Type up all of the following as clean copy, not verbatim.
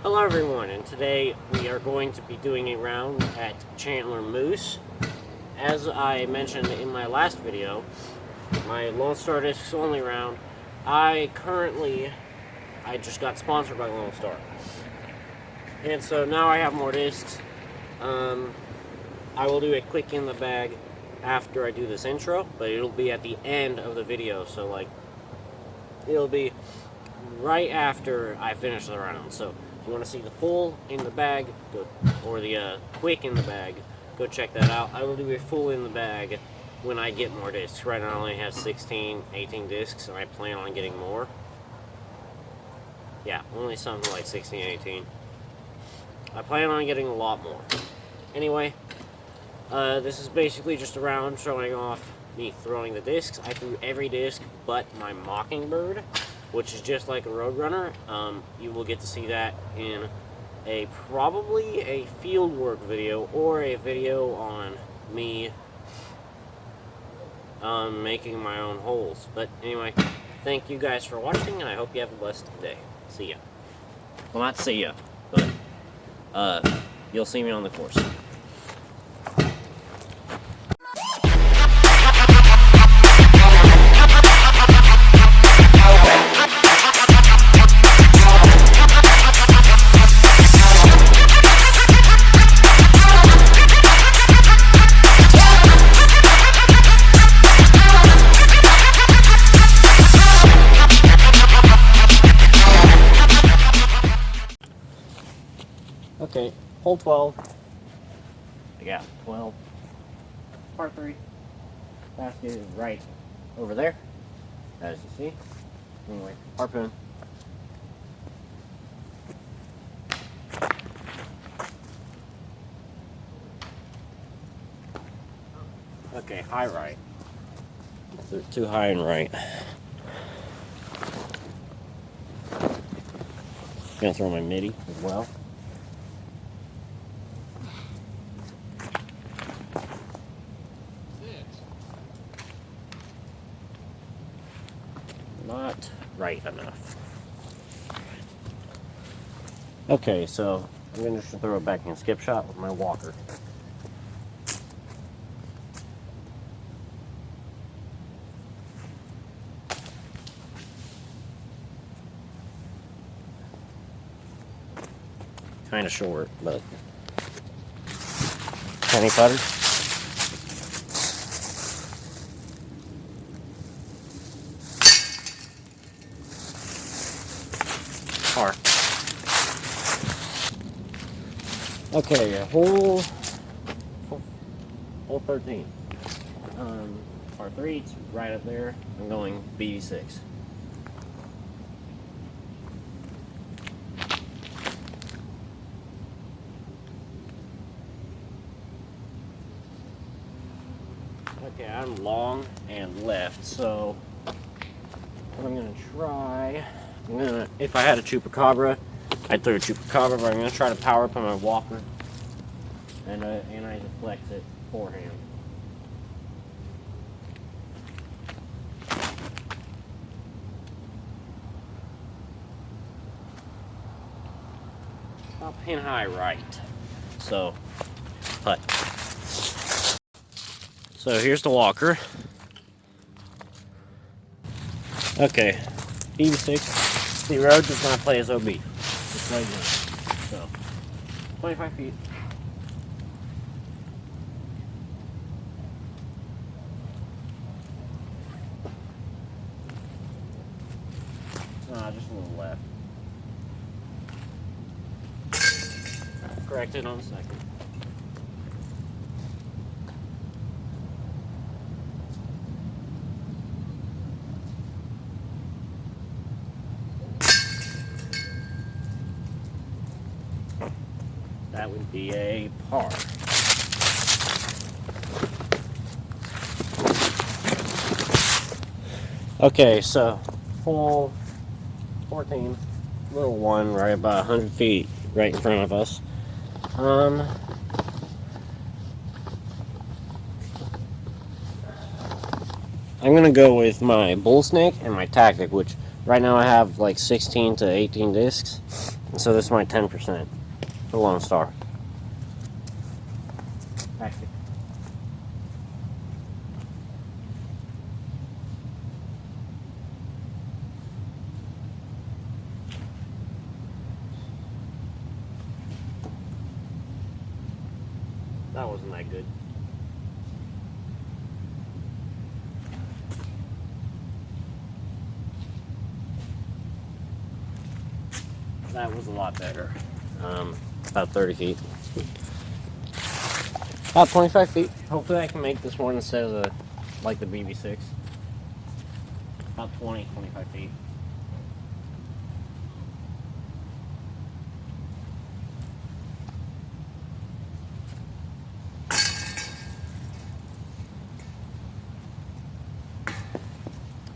Hello everyone, and today we are going to be doing a round at Chandler Moose. As I mentioned in my last video, my Lone Star Discs only round, I just got sponsored by Lone Star. And so now I have more discs. I will do a quick in the bag after I do this intro, but it'll be at the end of the video, so it'll be right after I finish the round. So if you want to see the full in the bag, or the quick in the bag, go check that out. I will do a full in the bag when I get more discs. Right now I only have 16, 18 discs, and I plan on getting more. Yeah, only something like 16, 18. I plan on getting a lot more. Anyway, this is basically just a round showing off me throwing the discs. I threw every disc but my Mockingbird, which is just like a Roadrunner. You will get to see that in probably a fieldwork video or a video on me making my own holes. But anyway, thank you guys for watching, and I hope you have a blessed day. See ya. Well, not see ya, but you'll see me on the course. Okay, hole 12. I got 12. Par 3. Basket is right over there, as you see. Anyway, harpoon. Okay, high right. They're too high and right. Gonna throw my midi as well. Not right enough. Okay, so I'm going to just throw it back in skip shot with my walker. Kind of short, but penny putter. Par. Okay, hole 13. Par 3, it's right up there. I'm going BD6. Okay, I'm long and left, so what I'm going to try, if I had a Chupacabra, I'd throw a Chupacabra, but I'm going to try to power up on my walker, and I deflect it forehand. About pin high right, so putt. So here's the walker. Okay, BB6. The road does not play as OB. It's right now. So 25 feet. Just a little left. Correct it on the second. That would be a par. Okay, so hole 14, little one, right about 100 feet right in front of us. I'm going to go with my bull snake and my tactic, which right now I have like 16 to 18 discs. So this is my 10%. The Lone Star. Tactic. That wasn't that good. That was a lot better. About 30 feet. About 25 feet. Hopefully I can make this one instead of like the BB6. About 20, 25 feet.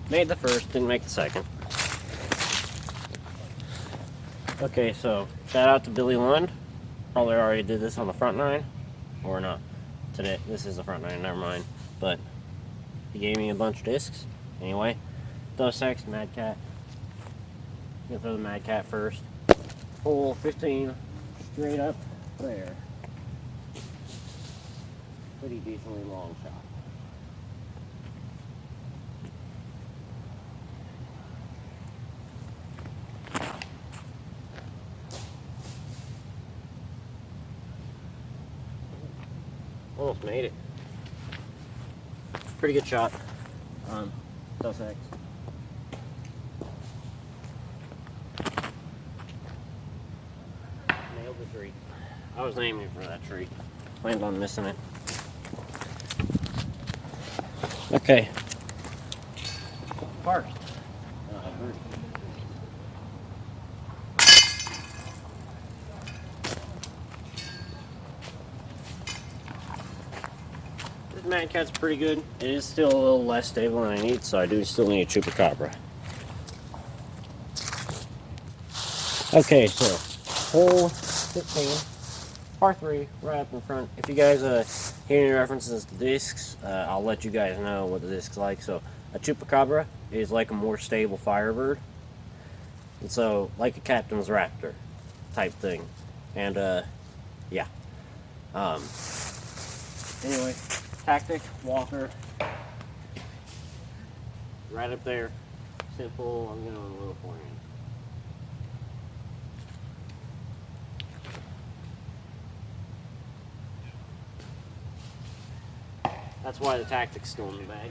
Made the first, didn't make the second. Okay, so shout out to Billy Lund. Probably already did this on the front nine, or not. Today, this is the front nine, never mind. But he gave me a bunch of discs. Anyway, Dos Equis, Mad Cat. I'm gonna throw the Mad Cat first. Hole 15, straight up there. Pretty decently long shot. Almost made it. Pretty good shot on Dos Equis. Nailed the tree. I was aiming for that tree. Planned on missing it. Okay. First. Mad Cat's pretty good. It is still a little less stable than I need, so I do still need a Chupacabra. Okay, so hole 15, par 3, right up in front. If you guys hear any references to discs, I'll let you guys know what the disc's like. So a Chupacabra is like a more stable Firebird, and so like a Captain's Raptor type thing. And yeah. Anyway. Tactic, walker, right up there, simple, I'm going a little forehand. That's why the tactic's still in the bag.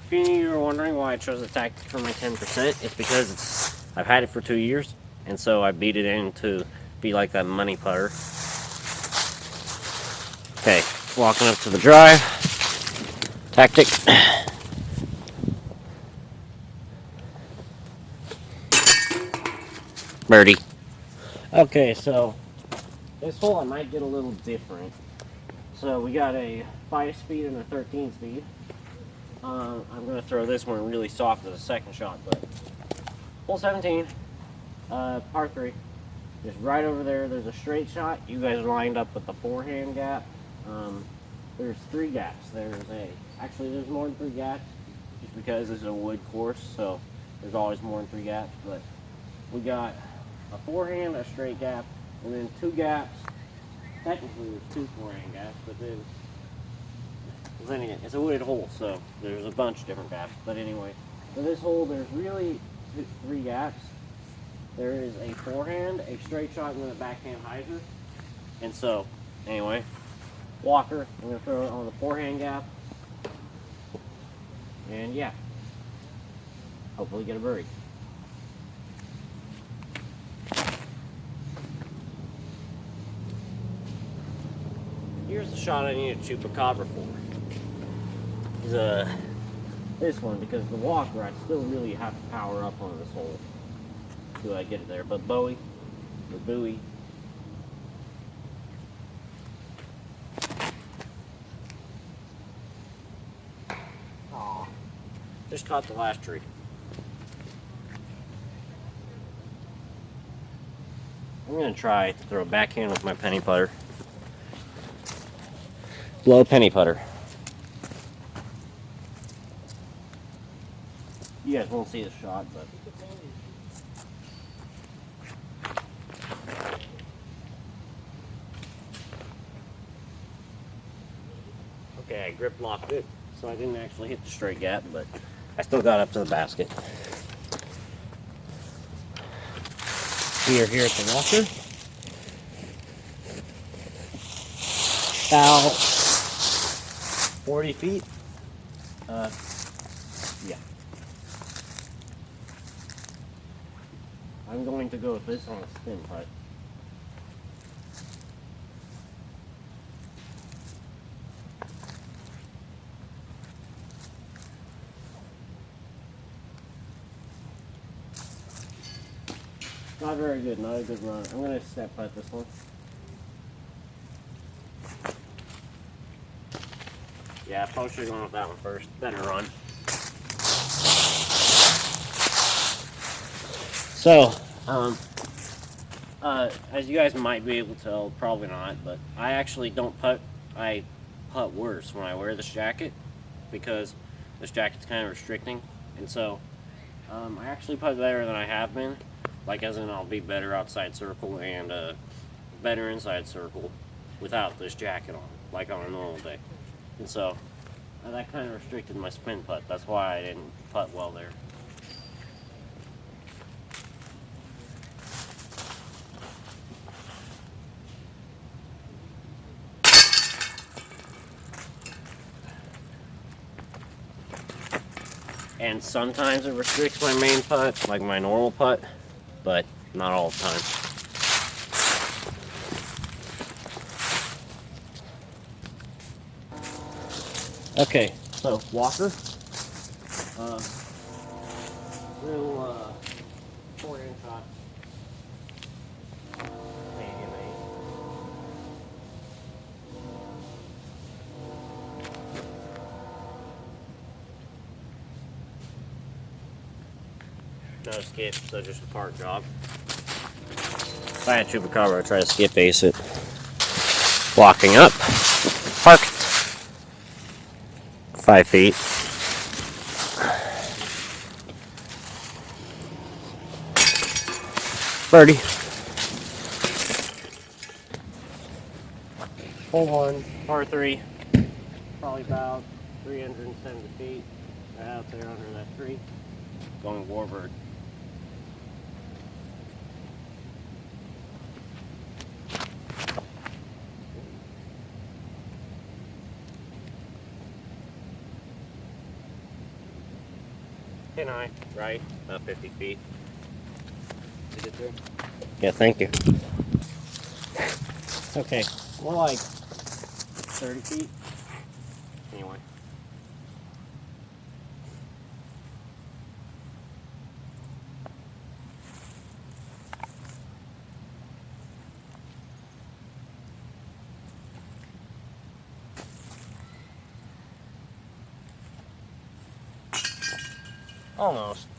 If any of you are wondering why I chose the tactic for my 10%, it's because I've had it for 2 years, and so I beat it in to be like that money putter. Okay, walking up to the drive. Tactic. Birdie. Okay, so this hole I might get a little different. So we got a 5-speed and a 13-speed. I'm going to throw this one really soft as a second shot, but hole 17, par 3, just right over there. There's a straight shot. You guys are lined up with the forehand gap. There's 3 gaps. Actually there's more than 3 gaps, just because this is a wood course, so there's always more than 3 gaps. But we got a forehand, a straight gap, and then 2 gaps. Technically there's 2 forehand gaps, but then it's a wooded hole, so there's a bunch of different gaps. But anyway, for this hole, there's really 3 gaps. There is a forehand, a straight shot, and then a backhand hyzer. And so, anyway, walker, I'm going to throw it on the forehand gap. And yeah, hopefully get a birdie. Here's the shot I need a Chupacabra for. This one, because the walker, I still really have to power up on this hole till I get it there. But Bowie, or Bowie, just caught the last tree. I'm going to try to throw a backhand with my penny putter. Low penny putter. You guys won't see the shot, but okay, I grip locked it, so I didn't actually hit the straight gap, but I still got up to the basket. We are here at the walker. About 40 feet. Yeah. I'm going to go with this on a spin putt. Not very good, not a good run. I'm going to step putt this one. Yeah, I probably should have gone with that one first. Better run. So, as you guys might be able to tell, probably not, but I actually don't putt. I putt worse when I wear this jacket because this jacket's kind of restricting, and so I actually putt better than I have been. Like, as in, I'll be better outside circle and better inside circle without this jacket on, like on a normal day. And so that kind of restricted my spin putt. That's why I didn't putt well there. And sometimes it restricts my main putt, like my normal putt, but not all the time. Okay, so walker. Little 4-inch shot. Medium 8. No skip, so just a park job. If I had Chupacabra, I'd try to skip ace it. Walking up. Parked. 5 feet. Birdie. Hole 1, par 3. Probably about 370 feet. Right out there under that tree. Going warbird. Pin high, right, about 50 feet. Did it through? Yeah, thank you. Okay, more like 30 feet. Anyway.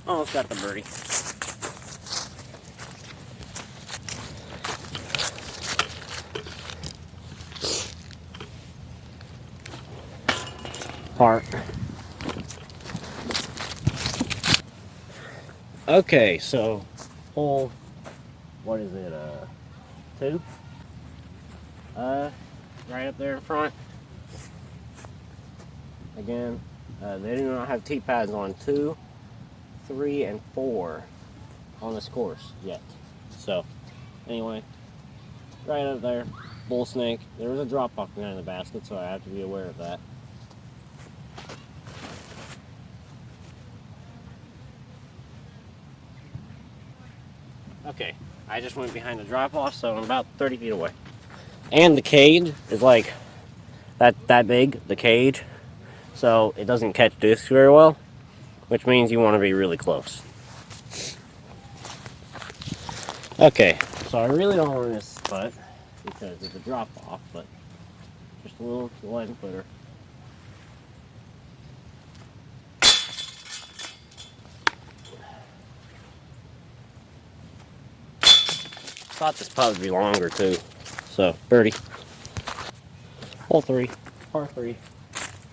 Almost got the birdie. Par. Okay, so hole, what is it, 2? Right up there in front. Again, they do not have tee pads on 2, 3, and 4 on this course yet. So, anyway, right up there, bull snake. There was a drop off behind the basket, so I have to be aware of that. Okay, I just went behind the drop off, so I'm about 30 feet away. And the cage is like that big, the cage, so it doesn't catch discs very well, which means you want to be really close. Okay, so I really don't want this putt because it's a drop off, but just a little 11 footer. Thought this putt would be longer too. So, birdie. Hole 3, par 3.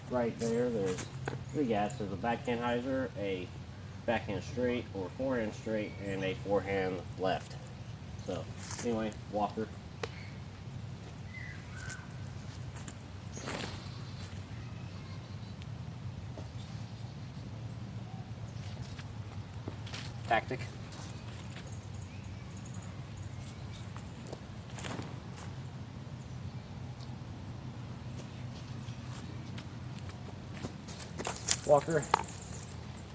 Right there, there's 3 gaps. There's a backhand hyzer, a backhand straight or forehand straight and a forehand left. So anyway, Walker. Tactic. Walker,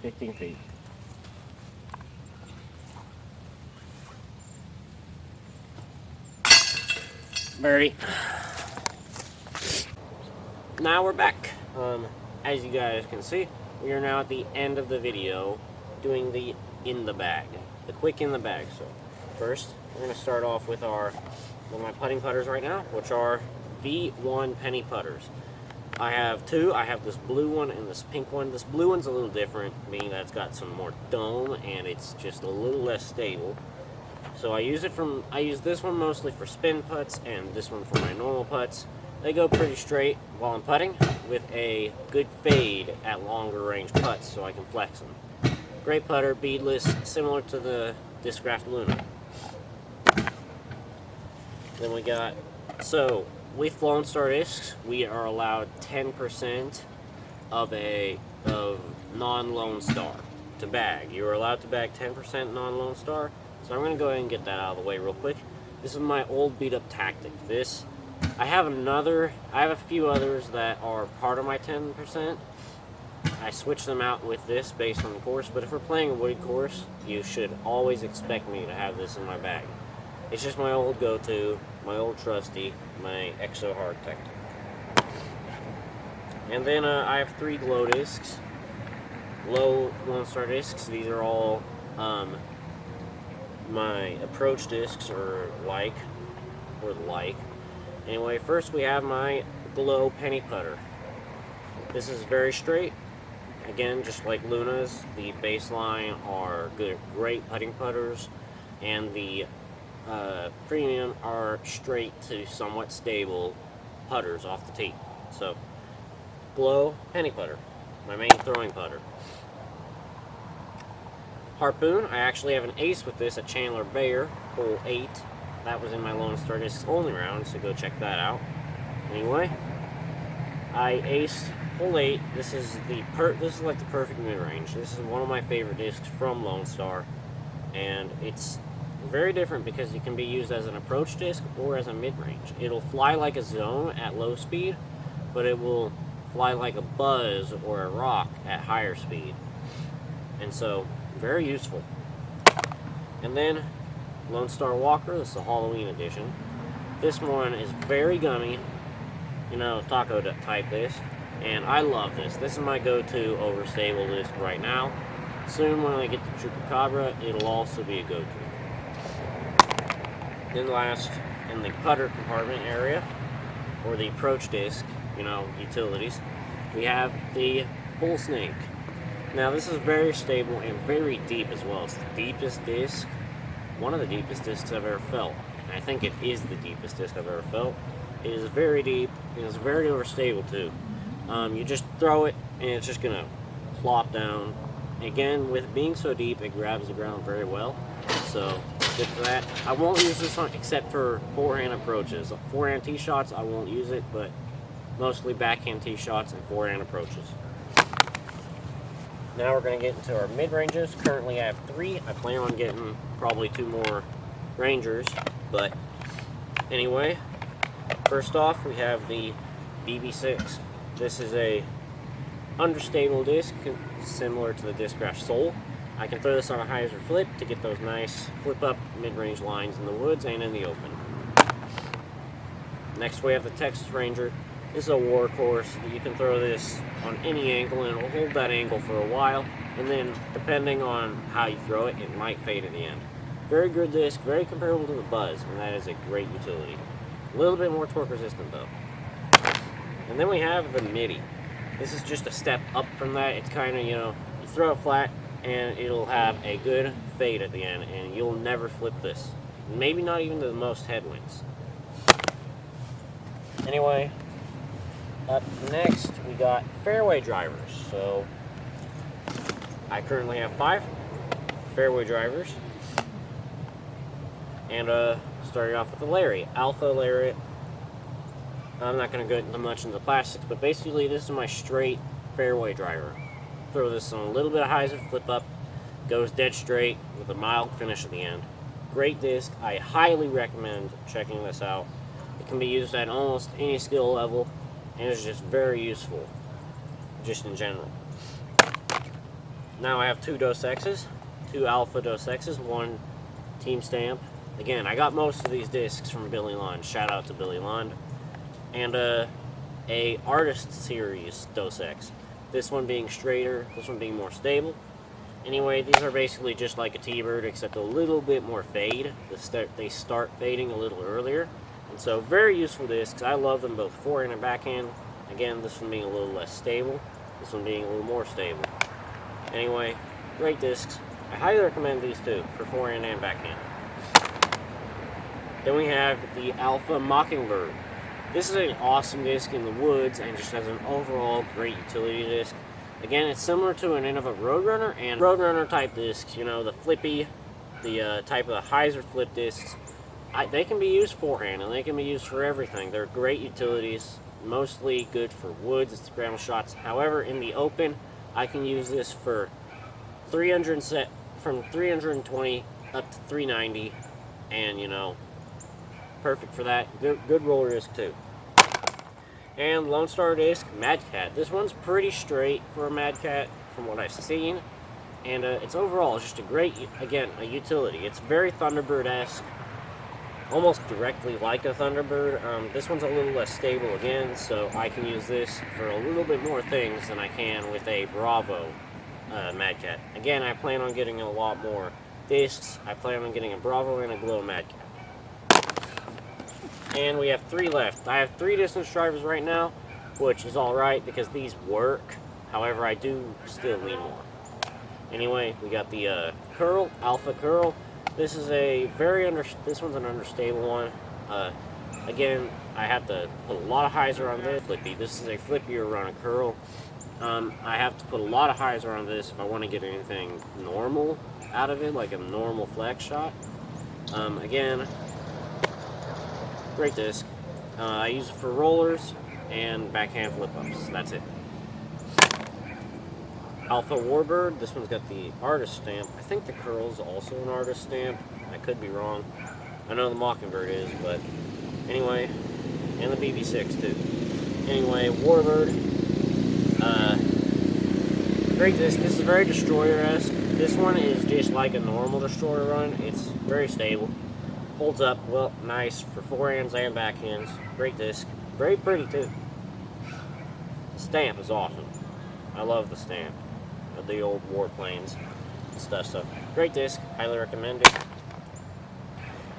15 feet. Birdie. Now we're back. As you guys can see, we are now at the end of the video doing the in the bag, the quick in the bag. So first, we're going to start off with one of my putting putters right now, which are V1 penny putters. I have two. I have this blue one and this pink one. This blue one's a little different, meaning that it's got some more dome and it's just a little less stable. So I use this one mostly for spin putts and this one for my normal putts. They go pretty straight while I'm putting with a good fade at longer range putts so I can flex them. Great putter, beadless, similar to the Discraft Luna. Then we got, so with Lone Star discs, we are allowed 10% of non-Lone Star to bag. You are allowed to bag 10% non-Lone Star. So I'm going to go ahead and get that out of the way real quick. This is my old beat-up tactic. I have a few others that are part of my 10%. I switch them out with this based on the course, but if we're playing a wooded course, you should always expect me to have this in my bag. It's just my old go-to, my old trusty, my exo hard tactic. And then I have 3 glow discs, low Lone Star discs. These are all my approach discs or the like. Anyway, first we have my glow penny putter. This is very straight. Again, just like Luna's, the baseline are great putting putters, and the premium are straight to somewhat stable putters off the tee. So, glow penny putter, my main throwing putter. Harpoon, I actually have an ace with this at Chandler Bayer, hole 8. That was in my Lone Star Discs only round, so go check that out. Anyway, I aced hole 8. This is like the perfect mid-range. This is one of my favorite discs from Lone Star, and it's very different because it can be used as an approach disc or as a mid-range. It'll fly like a zone at low speed, but it will fly like a buzz or a rock at higher speed. And so, very useful. And then Lone Star Walker, this is the Halloween edition. This one is very gummy, taco type disc, and I love this. This is my go-to overstable disc right now. Soon when I get the Chupacabra, it'll also be a go-to. Then last, in the putter compartment area, or the approach disc, utilities, we have the Bull Snake. Now this is very stable and very deep as well. It's the deepest disc, one of the deepest discs I've ever felt. And I think it is the deepest disc I've ever felt. It is very deep, and it's very overstable too. You just throw it, and it's just going to plop down. Again, with being so deep, it grabs the ground very well. So, good for that. I won't use this one except for forehand approaches. Forehand tee shots, I won't use it, but mostly backhand tee shots and forehand approaches. Now we're going to get into our mid-ranges. Currently I have 3. I plan on getting probably 2 more Rangers. But anyway, first off we have the BB6. This is a understable disc, similar to the Discraft Soul. I can throw this on a hyzer flip to get those nice flip-up mid-range lines in the woods and in the open. Next we have the Texas Ranger. This is a workhorse. You can throw this on any angle and it'll hold that angle for a while, and then depending on how you throw it, it might fade at the end. Very good disc, very comparable to the Buzz, and that is a great utility. A little bit more torque resistant though. And then we have the Midi. This is just a step up from that. It's kind of, you throw it flat and it'll have a good fade at the end, and you'll never flip this. Maybe not even the most headwinds. Anyway, up next we got fairway drivers. So I currently have 5 fairway drivers. And starting off with the lariat, Alpha Lariat. I'm not going to go into much into the plastics, but basically this is my straight fairway driver. Throw this on a little bit of hyzer, flip up, goes dead straight with a mild finish at the end. Great disc. I highly recommend checking this out. It can be used at almost any skill level, and it's just very useful, just in general. Now I have 2 Dos X's, 2 Alpha Dos X's, 1 Team Stamp. Again, I got most of these discs from Billy Lund. Shout out to Billy Lund. And a Artist Series Dos X. This one being straighter, this one being more stable. Anyway, these are basically just like a T-Bird, except a little bit more fade. They start fading a little earlier. And so, very useful discs. I love them both forehand and backhand. Again, this one being a little less stable, this one being a little more stable. Anyway, great discs. I highly recommend these two for forehand and backhand. Then we have the Alpha Mockingbird. This is an awesome disc in the woods and just has an overall great utility disc. Again, it's similar to an Innova Roadrunner and Roadrunner type discs, you know, the flippy, the type of the hyzer flip discs. They can be used forehand and they can be used for everything. They're great utilities, mostly good for woods, it's ground shots. However, in the open, I can use this for 300 set from 320 up to 390, and you know, perfect for that. Good roller disc too. And Lone Star disc, Mad Cat. This one's pretty straight for a Mad Cat from what I've seen, and it's overall just a great, again, a utility. It's very Thunderbird-esque, almost directly like a Thunderbird. This one's a little less stable again, so I can use this for a little bit more things than I can with a Bravo Mad Cat. Again, I plan on getting a lot more discs. I plan on getting a Bravo and a Glow Mad Cat. And we have 3 left. I have 3 distance drivers right now, which is alright because these work. However, I do still need more. Anyway, we got the Curl, Alpha Curl. This is this one's an understable one. Again, I have to put a lot of hyzer on this. Flippy. This is a flippier run of Curl. I have to put a lot of hyzer on this if I want to get anything normal out of it, like a normal flex shot. Again, great disc. I use it for rollers and backhand flip-ups. That's it. Alpha Warbird. This one's got the artist stamp. I think the Curl's also an artist stamp. I could be wrong. I know the Mockingbird is, but anyway, and the BB6 too. Anyway, Warbird. Great disc. This is very Destroyer-esque. This one is just like a normal Destroyer run. It's very stable. Holds up well, nice for forehands and backhands. Great disc. Very pretty too. The stamp is awesome. I love the stamp of the old warplanes and stuff. So great disc. Highly recommend it.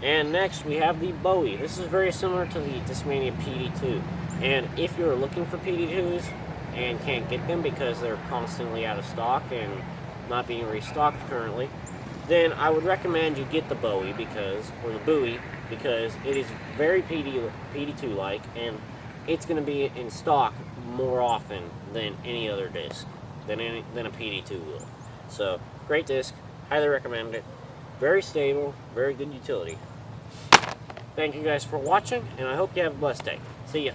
And next we have the Bowie. This is very similar to the Discmania PD2. And if you're looking for PD2s and can't get them because they're constantly out of stock and not being restocked currently, then I would recommend you get the Bowie or the Bowie, because it is very PD2-like, and it's going to be in stock more often than any other disc, than a PD2 will. So, great disc, highly recommend it. Very stable, very good utility. Thank you guys for watching, and I hope you have a blessed day. See ya.